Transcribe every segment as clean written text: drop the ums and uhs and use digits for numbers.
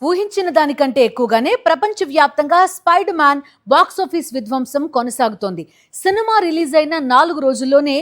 ఊహించిన దానికంటే ఎక్కువగానే ప్రపంచవ్యాప్తంగా స్పైడర్ మ్యాన్ బాక్సాఫీస్ విధ్వంసం కొనసాగుతోంది. సినిమా రిలీజ్ అయిన 4 రోజుల్లోనే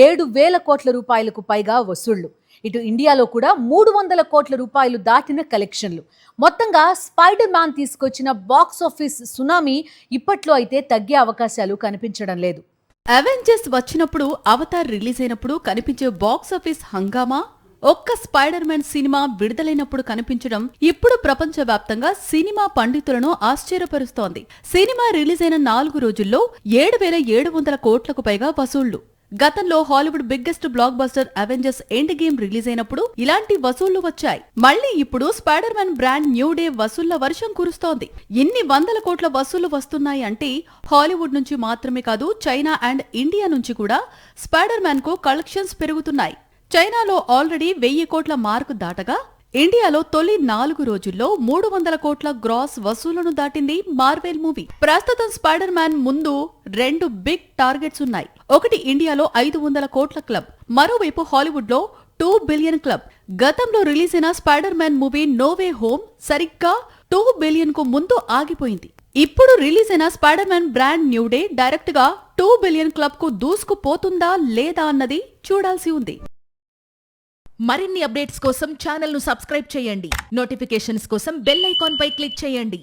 7,000 కోట్ల రూపాయలకు పైగా వసూళ్లు. ఇటు ఇండియాలో కూడా 300 కోట్ల రూపాయలు దాటిన కలెక్షన్లు. మొత్తంగా స్పైడర్ మ్యాన్ తీసుకొచ్చిన బాక్సాఫీస్ సునామీ ఇప్పట్లో అయితే తగ్గే అవకాశాలు కనిపించడం లేదు. అవెంజర్స్ వచ్చినప్పుడు, అవతార్ రిలీజ్ అయినప్పుడు కనిపించే బాక్సాఫీస్ హంగామా, ఒక్క స్పైడర్ మ్యాన్ సినిమా విడుదలైనప్పుడు కనిపించడం ఇప్పుడు ప్రపంచవ్యాప్తంగా సినిమా పండితులను ఆశ్చర్యపరుస్తోంది. సినిమా రిలీజ్ అయిన 4 రోజుల్లో 7,700 కోట్లకు పైగా వసూళ్లు. గతంలో Hollywood biggest blockbuster Avengers Endgame release అయినప్పుడు ఇలాంటి వసూళ్లు వచ్చాయి. మళ్లీ ఇప్పుడు Spider Man Brand New Day వసూళ్ల వర్షం కురుస్తోంది. ఇన్ని వందల కోట్ల వసూళ్లు వస్తున్నాయి అంటే హాలీవుడ్ నుంచి మాత్రమే కాదు, చైనా అండ్ ఇండియా నుంచి కూడా స్పైడర్ మ్యాన్ కు కలెక్షన్స్ పెరుగుతున్నాయి. చైనాలో ఆల్రెడీ 1,000 కోట్ల మార్కు దాటగా, ఇండియాలో తొలి 4 రోజుల్లో 300 కోట్ల గ్రాస్ వసూళ్లను దాటింది మార్వెల్ మూవీ. ప్రస్తుతం స్పైడర్ మ్యాన్ ముందు 2 బిగ్ టార్గెట్స్ ఉన్నాయి. ఒకటి ఇండియాలో 500 కోట్ల క్లబ్, మరోవైపు హాలీవుడ్ లో 2 బిలియన్ క్లబ్. గతంలో రిలీజ్ అయిన Spider Man movie No Way Home సరిగ్గా 2 బిలియన్ కు ముందు ఆగిపోయింది. ఇప్పుడు రిలీజ్ అయిన Spider Man Brand New Day direct గా 2 బిలియన్ క్లబ్ కు దూసుకుపోతుందా లేదా అన్నది చూడాల్సి ఉంది. మరిన్ని అప్డేట్స్ కోసం ఛానల్ ను సబ్స్క్రైబ్ చేయండి. నోటిఫికేషన్స్ కోసం బెల్ ఐకాన్ పై క్లిక్ చేయండి.